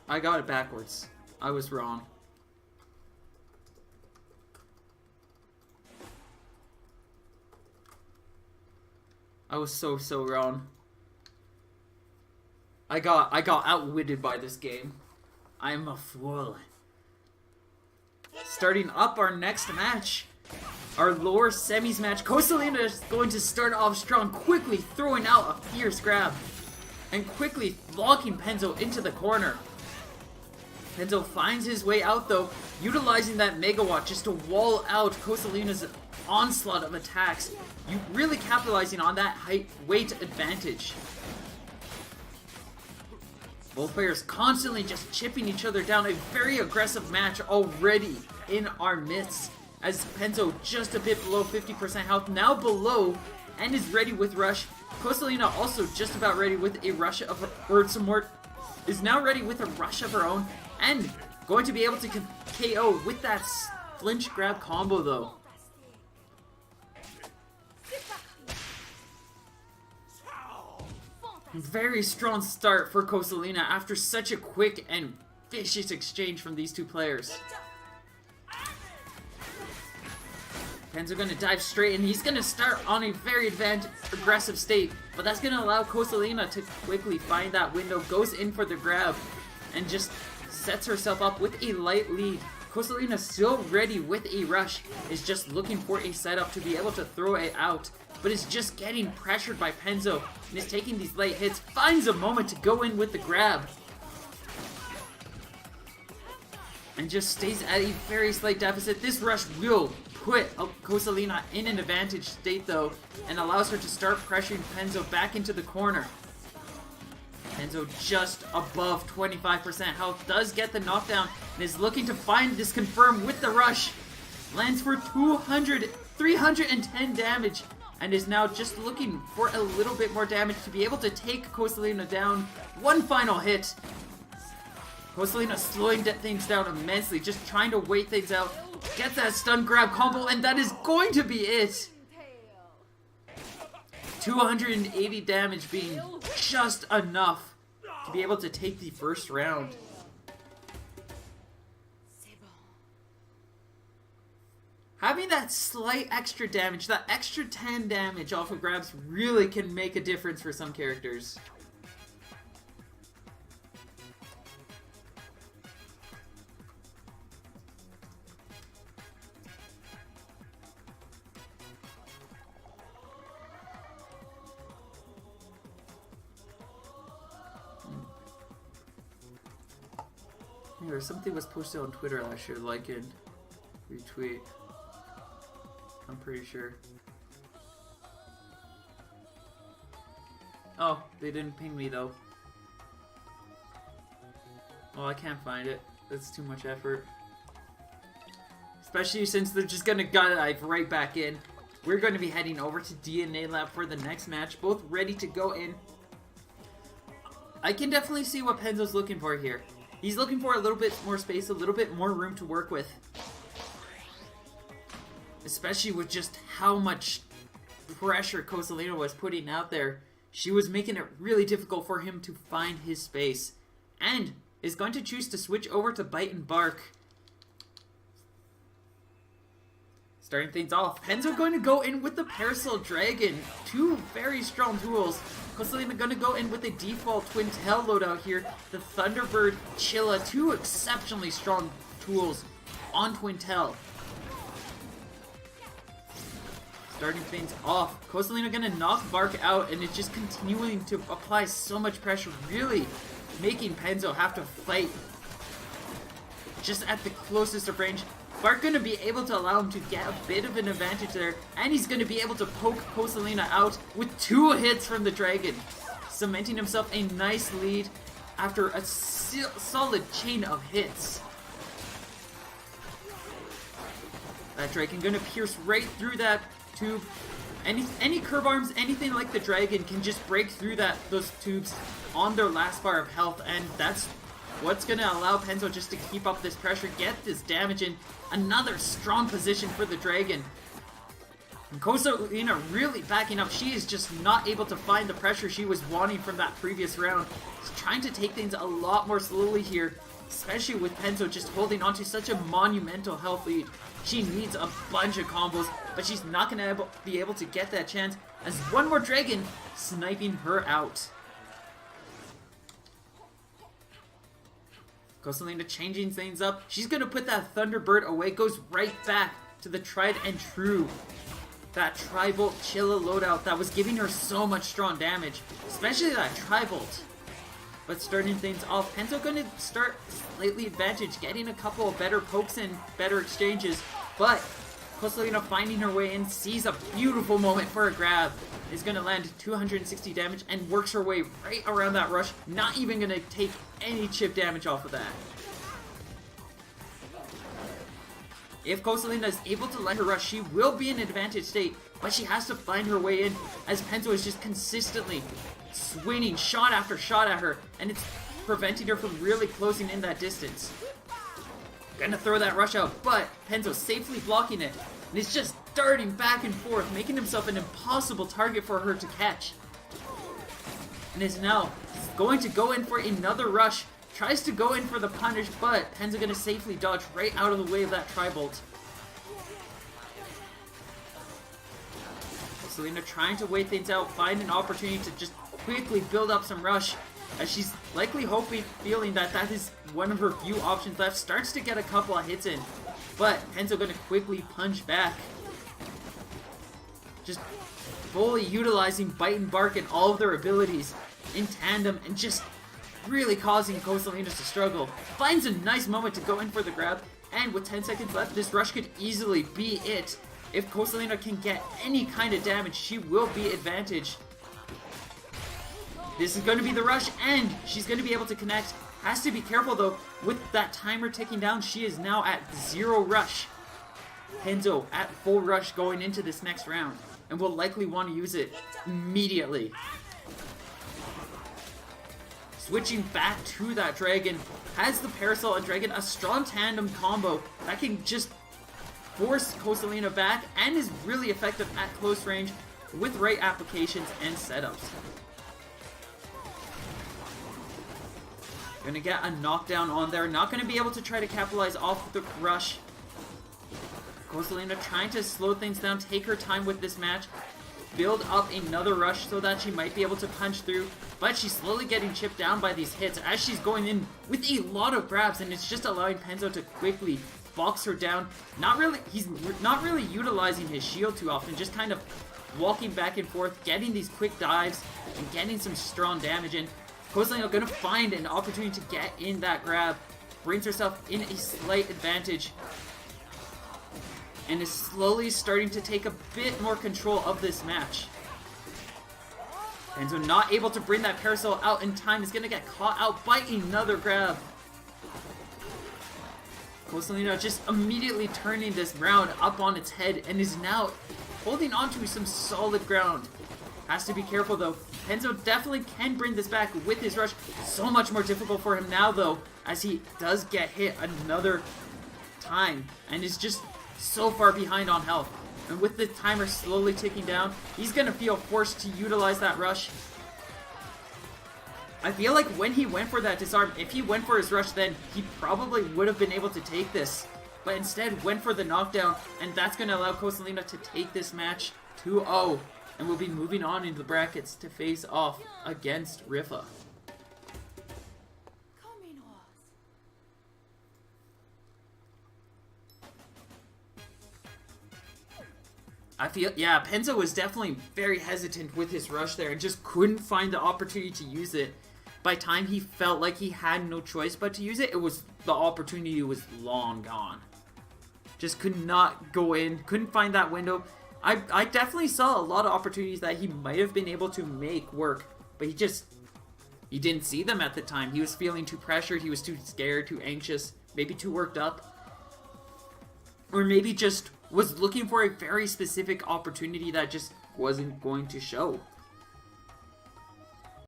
I got it backwards. I was wrong. I was so wrong. I got outwitted by this game. I'm a fool. Starting up our next match, our lower semis match. Cosalina is going to start off strong, quickly throwing out a fierce grab and quickly locking Penzo into the corner. Penzo finds his way out though, utilizing that megawatt just to wall out Cosalina's onslaught of attacks. You really capitalizing on that height weight advantage. Both players constantly just chipping each other down. A very aggressive match already in our midst. As Penzo just a bit below 50% health, now below, and is ready with rush. Cosalina also just about ready with a rush of her, or some more, is now ready with a rush of her own, and going to be able to KO with that flinch grab combo though. Very strong start for Cosalina after such a quick and vicious exchange from these two players. Penzo gonna dive straight and he's gonna start on a very aggressive state, but that's gonna allow Cosalina to quickly find that window, goes in for the grab, and just sets herself up with a light lead. Cosalina still ready with a rush, is just looking for a setup to be able to throw it out, but is just getting pressured by Penzo and is taking these late hits, finds a moment to go in with the grab. And just stays at a very slight deficit. This rush will put Cosalina in an advantage state though, and allows her to start pressuring Penzo back into the corner. Penzo just above 25% health, does get the knockdown, and is looking to find this confirm with the rush. Lands for 310 damage, and is now just looking for a little bit more damage to be able to take Cosalina down. One final hit. Cosalina slowing things down immensely, just trying to wait things out. Gets that stun grab combo, and that is going to be it. 280 damage being just enough to be able to take the first round. Having that slight extra damage, that extra 10 damage off of grabs really can make a difference for some characters. Or something was posted on Twitter I should like and retweet. I'm pretty sure. Oh, they didn't ping me though. Oh, I can't find it. That's too much effort. Especially since they're just gonna dive right back in. We're going to be heading over to DNA Lab for the next match, both ready to go in. I can definitely see what Penzo's looking for here. He's looking for a little bit more space, a little bit more room to work with. Especially with just how much pressure Cosalina was putting out there. She was making it really difficult for him to find his space. And is going to choose to switch over to Bite and Bark. Starting things off, Penzo going to go in with the Parasol Dragon. Two very strong tools. Cosalina going to go in with a default Twintelle loadout here. The Thunderbird Chilla, two exceptionally strong tools on Twintelle. Starting things off, Cosalina going to knock Bark out and is just continuing to apply so much pressure, really making Penzo have to fight just at the closest of range. Bark going to be able to allow him to get a bit of an advantage there, and he's going to be able to poke Cosalina out with 2 hits from the Dragon, cementing himself a nice lead after a solid chain of hits. That Dragon going to pierce right through that tube. Any curve arms, anything like the Dragon can just break through those tubes on their last bar of health, and that's what's going to allow Penzo just to keep up this pressure, get this damage in. Another strong position for the Dragon. And Cosalina really backing up. She is just not able to find the pressure she was wanting from that previous round. She's trying to take things a lot more slowly here, especially with Penzo just holding on to such a monumental health lead. She needs a bunch of combos, but she's not going to be able to get that chance as one more dragon sniping her out. Cosalina changing things up. She's going to put that Thunderbird away, goes right back to the tried and true. That Tri-Volt Chilla loadout that was giving her so much strong damage, especially that Tri-Volt. But starting things off, Penzo going to start slightly advantage, getting a couple of better pokes and better exchanges, but Cosalina finding her way in, sees a beautiful moment for a grab, is going to land 260 damage and works her way right around that rush, not even going to take any chip damage off of that. If Cosalina is able to land her rush, she will be in advantage state, but she has to find her way in as Penzo is just consistently swinging shot after shot at her, and it's preventing her from really closing in that distance. Gonna throw that rush out, but Penzo safely blocking it, and is just darting back and forth, making himself an impossible target for her to catch. And is now going to go in for another rush. Tries to go in for the punish, but Penzo gonna safely dodge right out of the way of that Tri-Bolt. Cosalina trying to wait things out, find an opportunity to just quickly build up some rush, as she's likely feeling that that is one of her few options left. Starts to get a couple of hits in, but Penzo gonna quickly punch back. Just fully utilizing Bite and Bark and all of their abilities in tandem, and just really causing Cosalina to struggle. Finds a nice moment to go in for the grab, and with 10 seconds left, this rush could easily be it. If Cosalina can get any kind of damage, she will be advantaged. This is going to be the rush, and she's going to be able to connect. Has to be careful though, with that timer ticking down, she is now at 0 rush. Penzo at full rush going into this next round, and will likely want to use it immediately. Switching back to that dragon, has the Parasol and Dragon, a strong tandem combo that can just force Cosalina back and is really effective at close range with right applications and setups. Gonna get a knockdown on there, not gonna be able to try to capitalize off the rush. Cosalina trying to slow things down, take her time with this match, build up another rush so that she might be able to punch through, but she's slowly getting chipped down by these hits as she's going in with a lot of grabs, and it's just allowing Penzo to quickly box her down. He's not really utilizing his shield too often, just kind of walking back and forth, getting these quick dives, and getting some strong damage in. Cosalina gonna find an opportunity to get in that grab, brings herself in a slight advantage, and is slowly starting to take a bit more control of this match. Penzo not able to bring that Parasol out in time, is gonna get caught out by another grab. Cosalina just immediately turning this round up on its head and is now holding on to some solid ground. Has to be careful though. Penzo definitely can bring this back with his rush. So much more difficult for him now though, as he does get hit another time and is just so far behind on health. And with the timer slowly ticking down, he's gonna feel forced to utilize that rush. I feel like when he went for that disarm, if he went for his rush then, he probably would have been able to take this. But instead went for the knockdown, and that's gonna allow Cosalina to take this match 2-0. And we'll be moving on into the brackets to face off against Rifa. I feel, yeah, Penzo was definitely very hesitant with his rush there and just couldn't find the opportunity to use it. By the time he felt like he had no choice but to use it, the opportunity was long gone. Just could not go in, couldn't find that window. I definitely saw a lot of opportunities that he might have been able to make work, but he didn't see them at the time. He was feeling too pressured, he was too scared, too anxious, maybe too worked up. Or maybe just was looking for a very specific opportunity that just wasn't going to show.